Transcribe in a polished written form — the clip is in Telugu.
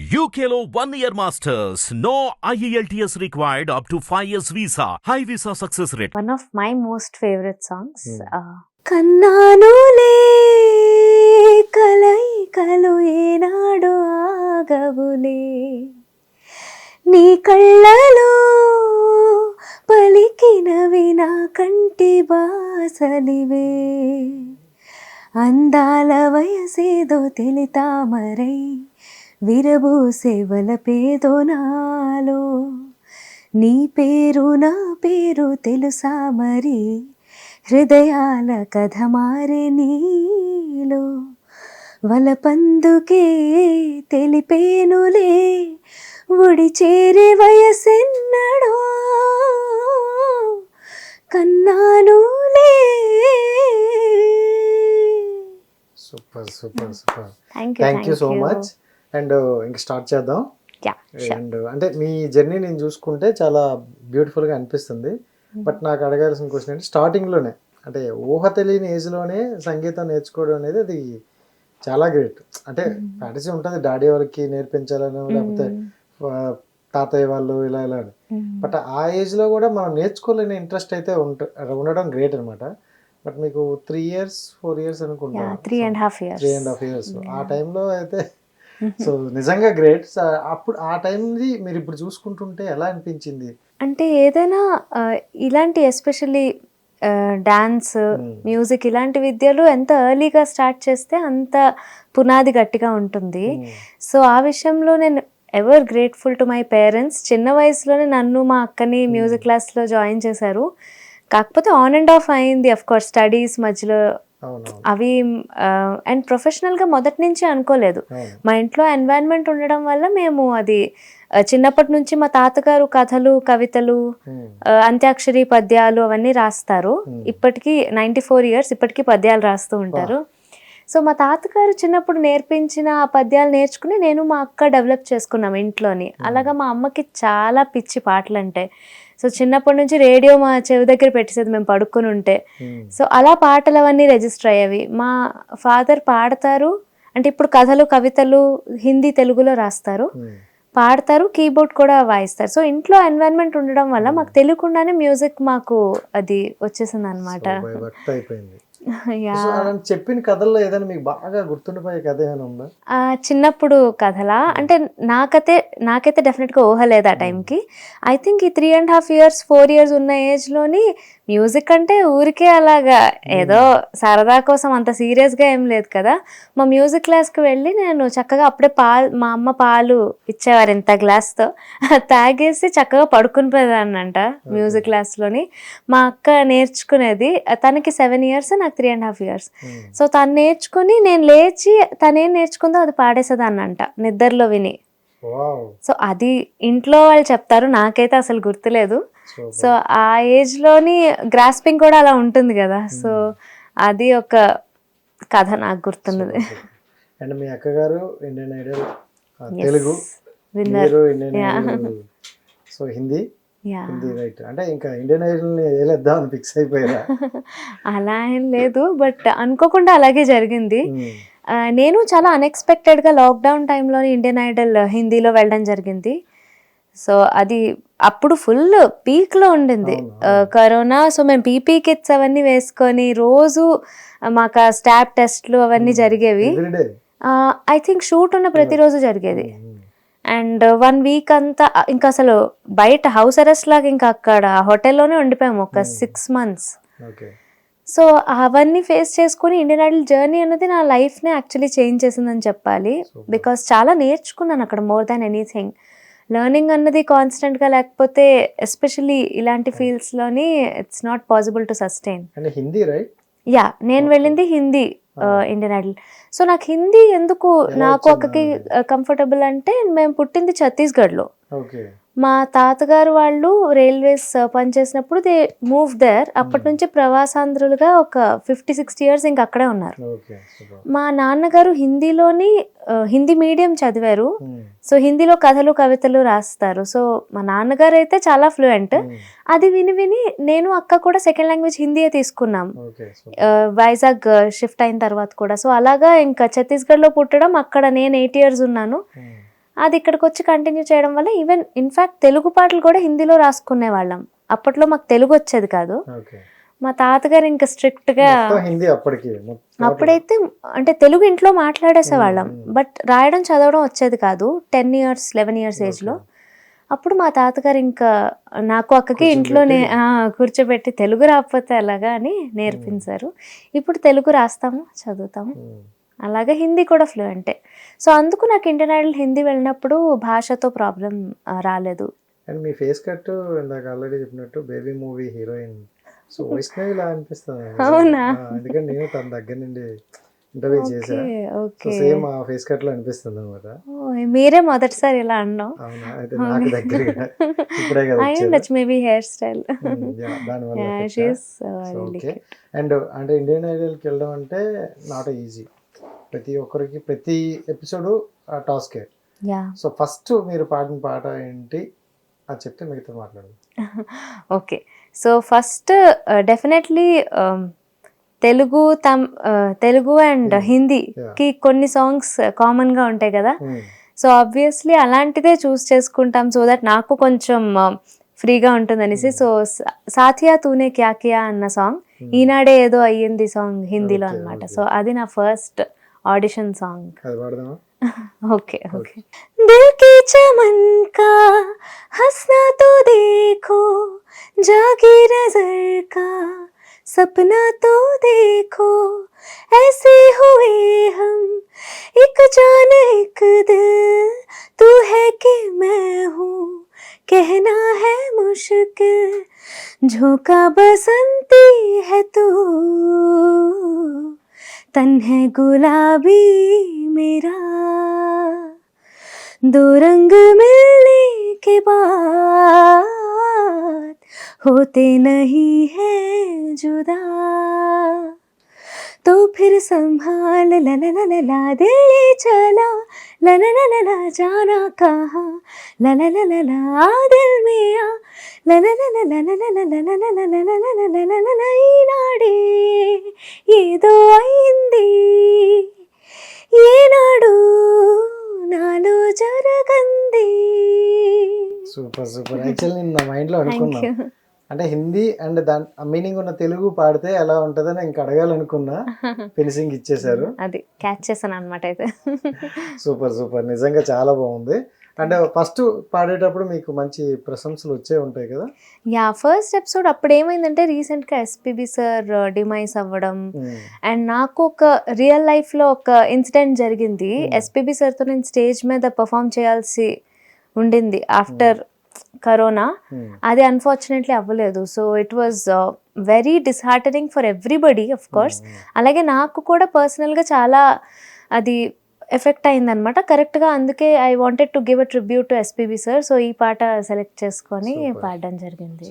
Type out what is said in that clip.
UKLO 1 year masters. No IELTS required up to 5 years visa. High visa success rate. One of my most favorite songs. కన్నానులే కలయికలు ఏనాడు ఆగవులే నీ కళ్ళలో పలికినవి నా కంటి బాసలివే అందాల వయసేదో తెలితామరై విరబూసే వలపేదో నాలో నీ పేరు నా పేరు తెలుసా మరి హృదయాల కథ మారే నీలో వలపందుకే తెలిపేనులే ఒడి చేరే వయసెన్నడో కన్నానులే. Super super super. Thank you so much. And ఇంక స్టార్ట్ చేద్దాం. అండ్ అంటే మీ జర్నీ నేను చూసుకుంటే చాలా బ్యూటిఫుల్గా అనిపిస్తుంది. బట్ నాకు అడగాల్సిన క్వశ్చన్ అంటే స్టార్టింగ్లోనే అంటే ఊహ తెలియని ఏజ్లోనే సంగీతం నేర్చుకోవడం అనేది అది చాలా గ్రేట్. అంటే ఫ్యాంటసీ ఉంటుంది డాడీ వాళ్ళకి నేర్పించాలని, లేకపోతే తాతయ్య వాళ్ళు ఇలా ఇలా. బట్ ఆ ఏజ్లో కూడా మనం నేర్చుకోలేని ఇంట్రెస్ట్ అయితే ఉండడం గ్రేట్ అనమాట. బట్ మీకు 3 years 4 years అనుకుంటా, 3.5 years ఆ టైంలో అయితే సో నిజంగా గ్రేట్. అప్పుడు ఆ టైంది మీరు ఇప్పుడు చూసుకుంటుంటే ఎలా అనిపించింది? అంటే ఏదైనా ఇలాంటి ఎస్పెషల్లీ డాన్స్, మ్యూజిక్ ఇలాంటి విద్యలు ఎంత ఎర్లీగా స్టార్ట్ చేస్తే అంత పునాది గట్టిగా ఉంటుంది. సో ఆ విషయంలో నేను ever grateful to my parents. చిన్న వయసులోనే నన్ను మా అక్కని మ్యూజిక్ క్లాస్లో జాయిన్ చేశారు. కాకపోతే ఆన్ అండ్ ఆఫ్ అయింది అఫ్ కోర్స్ స్టడీస్ మధ్యలో అవి. అండ్ ప్రొఫెషనల్గా మొదటి నుంచి అనుకోలేదు. మా ఇంట్లో ఎన్వైరన్మెంట్ ఉండడం వల్ల మేము అది చిన్నప్పటి నుంచి మా తాతగారు కథలు, కవితలు, అంత్యాక్షరి పద్యాలు అవన్నీ రాస్తారు. ఇప్పటికీ 94 years ఇప్పటికీ పద్యాలు రాస్తూ ఉంటారు. సో మా తాతగారు చిన్నప్పుడు నేర్పించిన ఆ పద్యాలు నేర్చుకుని నేను మా అక్క డెవలప్ చేసుకున్నాం ఇంట్లోని. అలాగా మా అమ్మకి చాలా పిచ్చి పాటలు అంటే. సో చిన్నప్పటి నుంచి రేడియో మా చెవి దగ్గర పెట్టేసేది మేము పడుకొని ఉంటే. సో అలా పాటలు అవన్నీ రిజిస్టర్ అయ్యేవి. మా ఫాదర్ పాడతారు, అంటే ఇప్పుడు కథలు, కవితలు హిందీ, తెలుగులో రాస్తారు, పాడతారు, కీబోర్డ్ కూడా వాయిస్తారు. సో ఇంట్లో ఎన్వైరన్మెంట్ ఉండడం వల్ల మాకు తెలియకుండానే మ్యూజిక్ మాకు అది వచ్చేసింది అనమాట. చెప్పిన కథల్లో ఏదైనా మీకు బాగా గుర్తుండిపోయే కథ ఏమైనా ఉందా? చిన్నప్పుడు కథలా అంటే నాకైతే డెఫినెట్గా ఊహ లేదు ఆ టైంకి. ఐ థింక్ ఈ 3.5 years 4 years ఉన్న ఏజ్లోని మ్యూజిక్ అంటే ఊరికే అలాగా ఏదో సరదా కోసం అంత సీరియస్గా ఏం లేదు కదా. మా మ్యూజిక్ క్లాస్కి వెళ్ళి నేను చక్కగా అప్పుడే మా అమ్మ పాలు ఇచ్చేవారు ఇంత గ్లాస్తో, తాగేసి చక్కగా పడుకుని పోయేదాన్నంట మ్యూజిక్ క్లాస్లోని. మా అక్క నేర్చుకునేది, తనకి 7 years నాకు 3.5 years. సో తను నేర్చుకుని నేను లేచి తనేం నేర్చుకుందో అది పాడేసేదాన్నంట నిద్రలో విని. సో అది ఇంట్లో వాళ్ళు చెప్తారు, నాకైతే అసలు గుర్తులేదు. సో ఆ ఏజ్లోని గ్రాస్పింగ్ కూడా అలా ఉంటుంది కదా. సో అది ఒక కథ నాకు గుర్తున్నది. అండ్ మీ అక్కగారు ఇండియన్ ఐడల్ తెలుగు, మీరు Indian Idol so Hindi right. అంటే ఇంకా ఇండియన్ ఐడల్ని వేలేద్దామని ఫిక్స్ అయిపోయారా? అలా ఏం లేదు, బట్ అనుకోకుండా అలాగే జరిగింది. నేను చాలా అన్ఎక్స్పెక్టెడ్గా లాక్డౌన్ టైంలోని ఇండియన్ ఐడల్ హిందీలో వెళ్ళడం జరిగింది. సో అది అప్పుడు ఫుల్ పీక్లో ఉండింది కరోనా. సో మేము పీపీ కిట్స్ అవన్నీ వేసుకొని రోజు మాకు స్టాప్ టెస్ట్లు అవన్నీ జరిగేవి. ఐ థింక్ షూట్ ఉన్న ప్రతిరోజు జరిగేది. అండ్ 1 week అంతా ఇంకా అసలు బయట హౌస్ అరెస్ట్ లాగా ఇంకా అక్కడ హోటల్లోనే ఉండిపోయాము ఒక 6 months. సో అవన్నీ ఫేస్ చేసుకుని ఇండియన్ ఐడల్ జర్నీ అన్నది నా లైఫ్ని యాక్చువల్లీ చేంజ్ చేసిందని చెప్పాలి. బికాస్ చాలా నేర్చుకున్నాను అక్కడ, మోర్ దాన్ ఎనీథింగ్. లెర్నింగ్ అన్నది కాన్స్టెంట్గా లేకపోతే ఎస్పెషల్లీ ఇలాంటి ఫీల్డ్స్లోని it's not possible to sustain. Yeah నేను వెళ్ళింది హిందీ ఇండియన్ ఐడల్. సో నాకు హిందీ ఎందుకు నాకు అక్కకి కంఫర్టబుల్ అంటే మేము పుట్టింది ఛత్తీస్గఢ్లో. మా తాతగారు వాళ్ళు రైల్వేస్ పనిచేసినప్పుడు దే మూవ్ దేర్. అప్పటి నుంచి ప్రవాసాంధ్రులుగా ఒక 50-60 years ఇంకా అక్కడే ఉన్నారు. మా నాన్నగారు హిందీలోని హిందీ మీడియం చదివారు. సో హిందీలో కథలు, కవితలు రాస్తారు. సో మా నాన్నగారు అయితే చాలా ఫ్లూయెంట్. అది విని విని నేను అక్క కూడా సెకండ్ లాంగ్వేజ్ హిందీయే తీసుకున్నాం వైజాగ్ షిఫ్ట్ అయిన తర్వాత కూడా. సో అలాగా ఇంకా ఛత్తీస్గఢ్లో పుట్టడం, అక్కడ నేను 8 years ఉన్నాను. అది ఇక్కడికి వచ్చి కంటిన్యూ చేయడం వల్ల ఈవెన్ ఇన్ఫ్యాక్ట్ తెలుగు పాటలు కూడా హిందీలో రాసుకునే వాళ్ళం. అప్పట్లో మాకు తెలుగు వచ్చేది కాదు. ఓకే. మా తాతగారు ఇంకా స్ట్రిక్ట్గా, మొత్తం హిందీ అప్పటికి అప్పుడైతే అంటే తెలుగు ఇంట్లో మాట్లాడేసేవాళ్ళం, బట్ రాయడం చదవడం వచ్చేది కాదు. 10 years 11 years ఏజ్లో. అప్పుడు మా తాతగారు ఇంకా నాకు అక్కకి ఇంట్లోనే కూర్చోబెట్టి తెలుగు రాకపోతే ఎలాగా అని నేర్పించారు. ఇప్పుడు తెలుగు రాస్తాము, చదువుతాము. అలాగే హిందీ కూడా ఫ్లూయెంటే. సో అందుకు నాకు ఇండియన్ ఐడల్ హిందీ వెళ్ళినప్పుడు భాషతో ప్రాబ్లం రాలేదు. అండ్ మీ ఫేస్ కట్ ఇందాక ఆల్రెడీ చెప్పినట్టు baby movie heroine so Vaishnavi లా అనిపిస్తుంది. అవునా? ఎందుకంటే నేను తన దగ్గర నుండి ఇంటర్వ్యూ చేశా. ఓకే, సేమ్ ఆ ఫేస్ కట్ లో అనిపిస్తుంది అనమాట. మీరే మొదటిసారి ఇలా అన్నాం. అవునా? అయితే నాకు దగ్గరగా ఇప్పుడే కదా అయి ఉండొచ్చు, మేబీ హెయిర్ స్టైల్. దానివల్ల. ఓకే. అండ్ అంటే ఇండియన్ ఐడల్కి వెళ్ళడం అంటే నాట్ ఈజీ. ప్రతి ఒక్కరికి ప్రతి ఎపిసోడ్ టాస్కే. సో ఫస్ట్ మీరు పాడిన పాట ఏంటి అది చెప్తే మిగతా మాట్లాడు. Okay, so first definitely Telugu and హిందీకి కొన్ని సాంగ్స్ కామన్గా ఉంటాయి కదా. సో ఆబ్వియస్లీ అలాంటిదే చూస్ చేసుకుంటాం, సో దట్ నాకు కొంచెం ఫ్రీగా ఉంటుంది అనేసి. సో సాథియా తూనే క్యా కియా అన్న సాంగ్ ఈనాడే ఏదో అయ్యింది సాంగ్ హిందీలో అనమాట. సో అది నా first audition song. Okay okay. Dil ki Chaman కా హస్నా తో देखो जागी नजर का सपना तो देखो ऐसे हुए हम एक जान एक दिल तू है कि मैं हूँ कहना है मुश्किल झोंका बसंती है तू तन है गुलाबी मेरा दो रंग मिलने के बाद होते नहीं है जुदा तो फिर संभाल ला ला ला ला ला दिल ये चला ला ला ला ला ला जाना कहाँ ला ला ला ला ला दिल में आ ला ला ला ला ला ला ला ला ला ला ला ला ला ला ला ला ला ला ఈనాడే ఏదో అయింది ఏనాడు నాలో జరగంది. Super super. యాక్చువల్లీ నేను నా మైండ్లో అనుకున్నా అంటే హిందీ అండ్ దాని మీనింగ్ ఉన్న తెలుగు పాడితే ఎలా ఉంటుందని ఇంకా అడగాలనుకున్నా. ఫినిషింగ్ ఇచ్చేసారు, అది క్యాచ్ చేశాను అనమాట. అయితే సూపర్ సూపర్, నిజంగా చాలా బాగుంది. అంటే ఫస్ట్ పాడేటప్పుడు మీకు మంచి ప్రశంసలు వచ్చే ఉంటాయి కదా. ఫస్ట్ ఎపిసోడ్ అప్పుడు ఏమైందంటే రీసెంట్గా ఎస్పీబీ సార్ డిమైస్ అవ్వడం, అండ్ నాకు ఒక రియల్ లైఫ్లో ఒక ఇన్సిడెంట్ జరిగింది. ఎస్పీబీ సార్తో నేను స్టేజ్ మీద పర్ఫామ్ చేయాల్సి ఉండింది ఆఫ్టర్ కరోనా. అది అన్ఫార్చునేట్లీ అవ్వలేదు. So it was very disheartening for everybody of course. అలాగే నాకు కూడా పర్సనల్గా చాలా అది ఎఫెక్ట్ అయిందనమాట. కరెక్ట్గా అందుకే I wanted to give a tribute to SPB sir. So ఈ పాట సెలెక్ట్ చేసుకొని పాడడం జరిగింది.